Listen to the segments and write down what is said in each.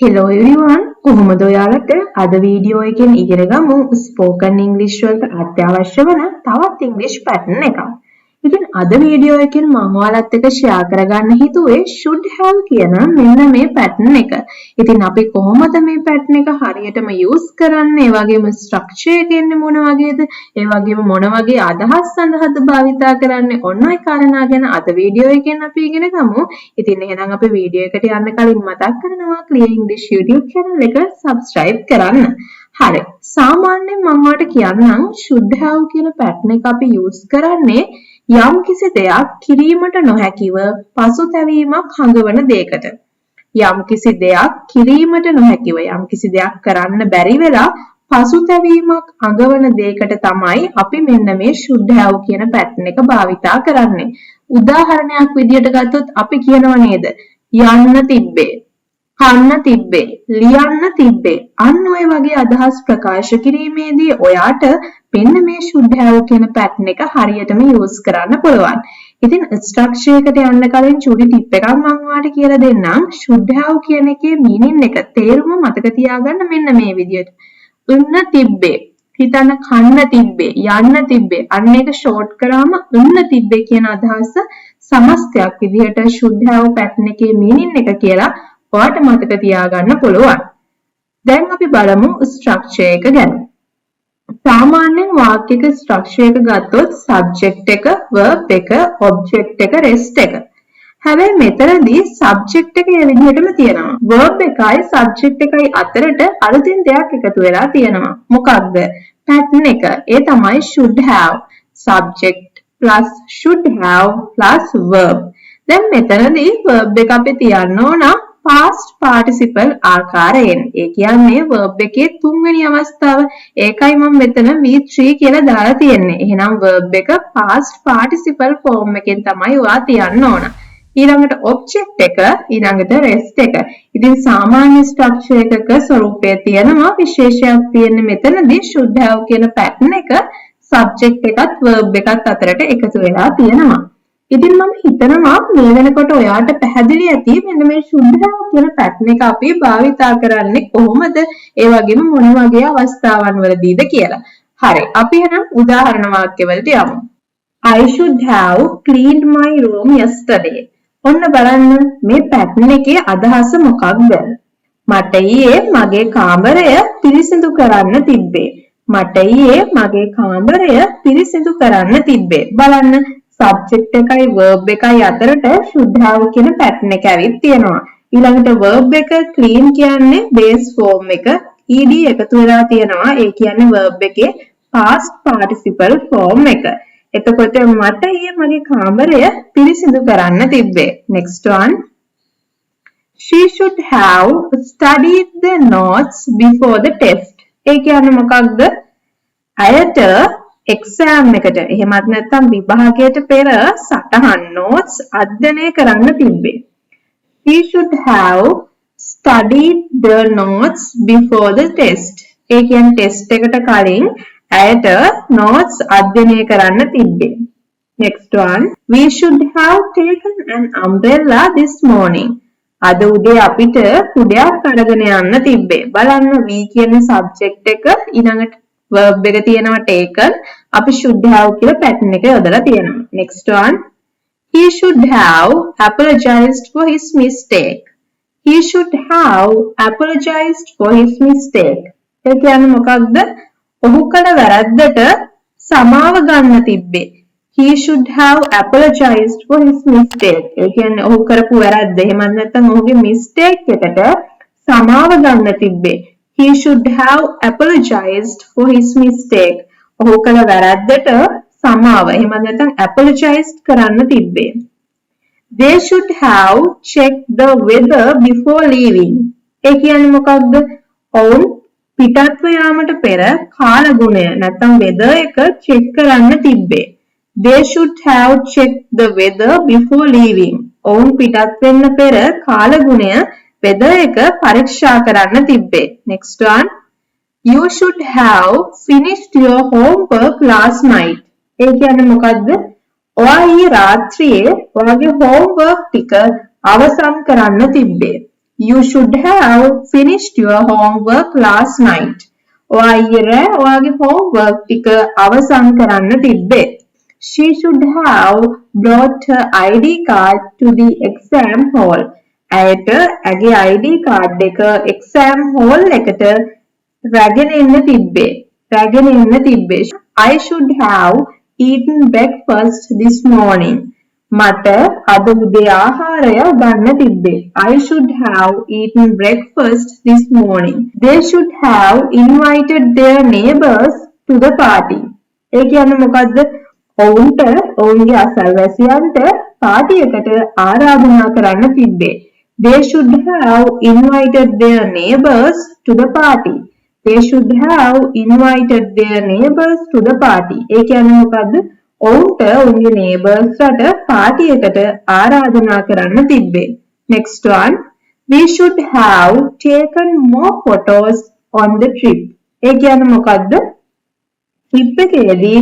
Hello everyone, කොහොමද ඔයාලට අද වීඩියෝ එකෙන් ඉගෙන ගමු ස්පෝකන් ඉංග්‍රීසි වලට අත්‍යවශ්‍ය වන තවත් ඉංග්‍රීසි පැටර්න් එකක්. ඉතින් අද වීඩියෝ එකෙන් මම ඔයාලත් එක්ක ෂෙයා කරගන්න හිතුවේ should have කියන මෙන්න මේ පැටර්න් එක. ඉතින් අපි කොහොමද මේ පැටර්න් එක හරියටම යූස් කරන්නේ? ඒ වගේම ස්ට්‍රක්චර් එක එන්නේ මොන වගේද? ඒ වගේම මොන වගේ අදහස් සඳහාද භාවිතා කරන්නේ? ඔන්න ඔය කාරණා ගැන අද වීඩියෝ එකෙන් අපි ඉගෙන ගමු. ඉතින් එහෙනම් අපි වීඩියෝ එකට යන්න කලින් මතක් කරනවා Clear English YouTube channel එක subscribe කරන්න. හරි. සාමාන්‍යයෙන් මම ඔයාලට කියන්නම් should have කියන පැටර්න් එක අපි යූස් කරන්නේ යම් කිසි දෙයක් කිරීමට නොහැකිව පසුතැවීමක් හඟවන දෙයකට. යම් කිසි දෙයක් කිරීමට නොහැකිව යම් කිසි දෙයක් කරන්න බැරි වෙලා පසුතැවීමක් අඟවන දෙයකට තමයි අපි මෙන්න මේ should have කියන පැටර්න් එක භාවිතා කරන්නේ. උදාහරණයක් විදියට ගත්තොත් අපි කියනවා නේද? යන්න තිබ්බේ, කන්න තිබ්බේ, ලියන්න තිබ්බේ. අන්න ඔය වගේ අදහස් ප්‍රකාශ කිරීමේදී ඔයාට මෙන්න මේ should have කියන පැටර්න් එක හරියටම යූස් කරන්න පුළුවන්. ඉතින් ස්ට්‍රක්චර් එකට යන්න කලින් චූටි ටිප් එකක් මම ඔයාලට කියලා දෙන්නම්. should have කියන එකේ මීනින් එක තේරුම මතක තියාගන්න මෙන්න මේ විදියට. උන්න තිබ්බේ, හිතන්න කන්න තිබ්බේ, යන්න තිබ්බේ. අන්න ඒක ෂෝට් කරාම උන්න තිබ්බේ කියන අදහස සමස්තයක් විදිහට should have පැටර්න් එකේ මීනින් එක කියලා ඔයාලට මතක තියාගන්න පුළුවන්. දැන් අපි බලමු ස්ට්‍රක්චර් එක ගැන. සාමාන්‍යයෙන් වාක්‍යයක ස්ට්‍රක්චර් එක ගත්තොත් subject එක, verb එක, object එක, rest එක. හැබැයි මෙතනදී subject එක ඒ විදිහටම තියෙනවා. verb එකයි subject එකයි අතරට අලුතින් දෙයක් එකතු වෙලා තියෙනවා. මොකක්ද? pattern එක. ඒ තමයි should have. subject plus should have plus verb. දැන් මෙතනදී verb එක අපි තියන්න ඕන past participle ආකාරයෙන්. ඒ කියන්නේ verb එකේ තුන්වෙනි අවස්ථාව. ඒකයි මම මෙතන V3 කියලා දාලා තියෙන්නේ. එහෙනම් verb එක past participle form එකෙන් තමයි ඔයා තියන්න ඕන. ඊළඟට object එක, ඊළඟට rest එක. ඉතින් සාමාන්‍ය structure එකක ස්වරූපය තියෙනවා. විශේෂයක් තියෙන්නේ මෙතනදී should have කියන pattern එක subject එකත් verb එකත් අතරට එකතු වෙලා තියෙනවා. ඉතින් මම හිතනවා මේ වෙනකොට ඔයාට පැහැදිලි ඇති මෙන්න මේ should have කියන පැටර්න් එක අපි භාවිතා කරන්නේ කොහොමද? ඒ වගේම මොන වගේ අවස්ථාවන් වලදීද කියලා. හරි. අපි එහෙනම් උදාහරණ වාක්‍ය වලට යමු. I should have cleaned my room yesterday. ඔන්න බලන්න මේ පැටර්න් එකේ අදහස මොකක්ද? මට ඊයේ මගේ කාමරය පිරිසිදු කරන්න තිබ්බේ. මට ඊයේ මගේ කාමරය පිරිසිදු කරන්න තිබ්බේ. බලන්න subject එකයි verb එකයි අතරට should have කියන pattern එක ඇවිත් තියෙනවා. ඊළඟට verb එක clean කියන්නේ base form එක ed එකතු වෙලා තියෙනවා. ඒ කියන්නේ verb එකේ past participle form එක. එතකොට මට ඊයේ මගේ කාමරය පිරිසිදු කරන්න තිබ්බේ. next one. She should have studied the notes before the test. ඒ කියන්නේ මොකක්ද? අයට exam එකට එහෙමත් නැත්නම් විභාගයට පෙර සටහන් notes අධ්‍යයනය කරන්න තිබ්බේ. He should have studied the notes before the test. ඒ කියන්නේ test එකට කලින් ඇයට notes අධ්‍යයනය කරන්න තිබ්බේ. Next one. We should have taken an umbrella this morning. අද උදේ අපිට කුඩයක් අරගෙන යන්න තිබ්බේ. බලන්න we කියන්නේ subject එක ඊළඟට verb එක තියෙනවා taken. අපි should have කියලා pattern එක යොදලා තියෙනවා. Next one. He should have apologized for his mistake. He should have apologized for his mistake. ඒ කියන්නේ මොකක්ද? ඔහු කළ වැරද්දට සමාව ගන්න තිබ්බේ. He should have apologized for his mistake. ඒ කියන්නේ ඔහු කරපු වැරද්ද එහෙමත් නැත්නම් ඔහුගේ mistake එකට සමාව ගන්න තිබ්බේ. He should have apologized for his mistake. ඔහු කළ වැරද්දට සමාව එහෙමත් නැත්නම් apologize කරන්න තිබ්බේ. They should have checked the weather before leaving. ඒ කියන්නේ මොකක්ද? ඔවුන් පිටත්ව යාමට පෙර කාලගුණය නැත්නම් weather එක check කරන්න තිබ්බේ. They should have checked the weather before leaving. ඔවුන් පිටත් වෙන්න පෙර කාලගුණය weather එක පරීක්ෂා කරන්න තිබ්බේ. Next one. You should have finished your homework last night. ඒ කියන්නේ මොකද්ද? ඔයා ඊ රාත්‍රියේ ඔයාගේ homework ටික අවසන් කරන්න තිබ්බේ. You should have finished your homework last night. ඔයා ඊයේ රෑ ඔයාගේ homework ටික අවසන් කරන්න තිබ්බේ. She should have brought her ID card to the exam hall. ඇයට ඇගේ ID card එක exam hall එකට රැගෙන එන්න තිබ්බේ. I should have eaten breakfast this morning. මට අද උදේ ආහාරය ගන්න තිබ්බේ. I should have eaten breakfast this morning. They should have invited their neighbors to the party. ඒ කියන්නේ මොකද්ද? ඔවුන්ට ඔවුන්ගේ අසල්වැසියන්ට පාටි එකට ආරාධනා කරන්න තිබ්බේ. They should have invited their neighbors to the party. They should have invited their neighbors to the party. ඒ කියන්නේ මොකද්ද? ඔවුන්ට උන්ගේ neighborsට පාටි එකට ආරාධනා කරන්න තිබ්බේ. Next one. We should have taken more photos on the trip. ඒ කියන්නේ මොකද්ද? trip එකේදී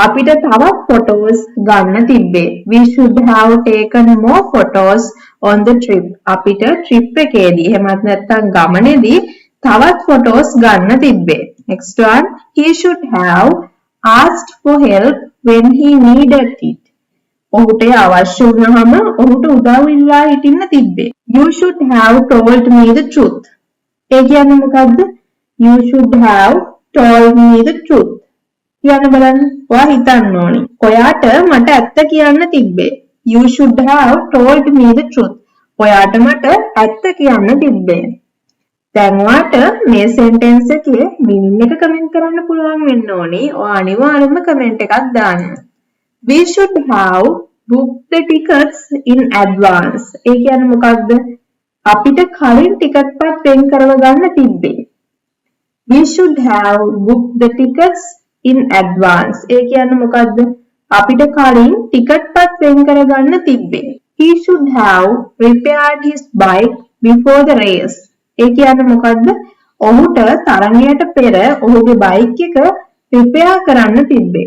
අපිට තවත් photos ගන්න තිබ්බේ. We should have taken more photos on the trip. අපිට trip එකේදී එහෙමත් නැත්නම් ගමනේදී තවත් photos ගන්න තිබ්බේ. Next one. He should have asked for help when he needed it. ඔහුට අවශ්‍ය වුණාම ඔහුට උදව් ඉල්ලා හිටින්න තිබ්බේ. You should have told me the truth. ඒ කියන්නේ මොකද්ද? You should have told me the truth. කියන්න බලන්න. ඔයා හිතන්න ඕනි. ඔයාට මට ඇත්ත කියන්න තිබ්බේ. You should have told me the truth. ඔයාට මට ඇත්ත කියන්න තිබ්බේ. දැන් ඔයාට මේ sentence එකේ meaning එක comment කරන්න පුළුවන් වෙන්න ඕනි. ඔයා අනිවාර්යයෙන්ම comment එකක් දාන්න. We should have booked the tickets in advance. ඒ කියන්නේ මොකක්ද? අපිට කලින් ටිකට් පත් වෙන් කරව ගන්න තිබ්බේ. We should have booked the tickets in advance. ඒ කියන්නේ මොකක්ද? අපිට කලින් ටිකට් පත් වෙන් කර ගන්න තිබ්බේ. He should have repaired his bike before the race. ඒ කියන්නේ මොකද්ද? ඔහුට තරණයට පෙර ඔහුගේ බයික් එක රිපෙයාර් කරන්න තිබ්බේ.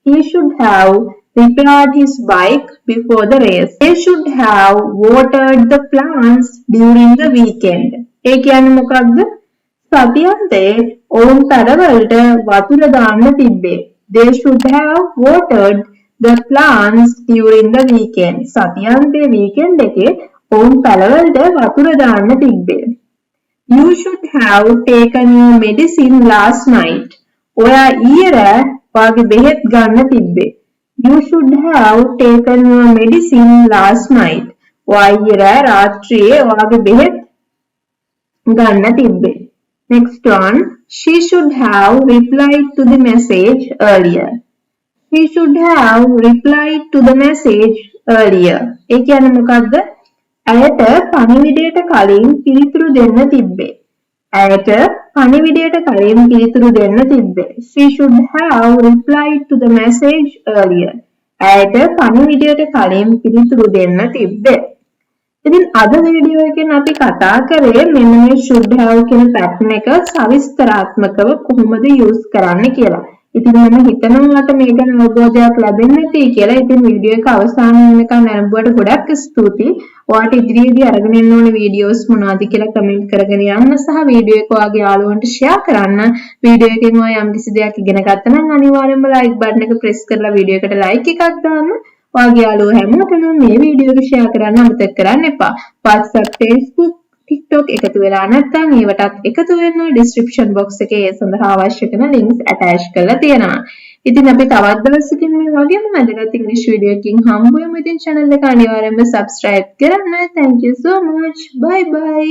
He should have repaired his bike before the race. They should have watered the plants during the weekend. ඒ කියන්නේ මොකක්ද? සතියන්තේ ඔවුන් පැලවලට වතුර දාන්න තිබ්බේ. They should have watered the plants during the weekend. සතියන්තේ weekend එකේ ඔවුන් පැලවලට වතුර දාන්න තිබ්බේ. You should have taken your medicine last night. ඔයා ඊයේ රෑ ඔයාගේ බෙහෙත් ගන්න තිබ්බේ. You should have taken your medicine last night. ඔයා ඊයේ රෑ රාත්‍රියේ ඔයාගේ බෙහෙත් ගන්න තිබ්බේ. Next one. She should have replied to the message earlier. She should have replied to the message earlier. ඒ කියන්නේ මොකද්ද? ඇයට පණිවිඩයට කලින් පිළිතුරු දෙන්න තිබ්බේ. She should have replied to the message earlier. ඇයට පණිවිඩයට කලින් පිළිතුරු දෙන්න තිබ්බේ. ඉතින් අද වීඩියෝ එකෙන් අපි කතා කරේ මෙන්න මේ should have කියන pattern එක සවිස්තරාත්මකව කොහොමද use කරන්නේ කියලා. ඉතින් මම හිතනවා ඔයාලට මේක ගැන අවබෝධයක් ලැබෙන්න ඇති කියලා. ඉතින් වීඩියෝ එක අවසාන වෙනකන් නරඹුවට ගොඩක් ස්තුතියි. ඔයාලට ඉදිරියේදී අරගෙන එන්න ඕනේ වීඩියෝස් මොනවද කියලා කමෙන්ට් කරගෙන යන්න සහ වීඩියෝ එක ඔයාගේ යාළුවන්ට ෂෙයා කරන්න. වීඩියෝ එකෙන් ඔයා යම්කිසි දෙයක් ඉගෙන ගත්තා නම් අනිවාර්යෙන්ම like button එක press කරලා වීඩියෝ එකට like එකක් දාන්න. ඔයාගේ යාළුවෝ හැමෝටම මේ වීඩියෝ එක ෂෙයා කරන්න අමතක කරන්න එපා. WhatsApp, Facebook, TikTok එකතු වෙලා නැත්නම් ඒවටත් එකතු වෙන්න description box එකේ ඒ සඳහා අවශ්‍ය කරන links attach කරලා තියෙනවා. ඉතින් අපි තවත් දවසකින් මේ වගේම වැදගත් English video එකකින් හම්බ වෙමු. ඉතින් channel එක අනිවාර්යයෙන්ම subscribe කරන්න. Thank you so much. Bye bye.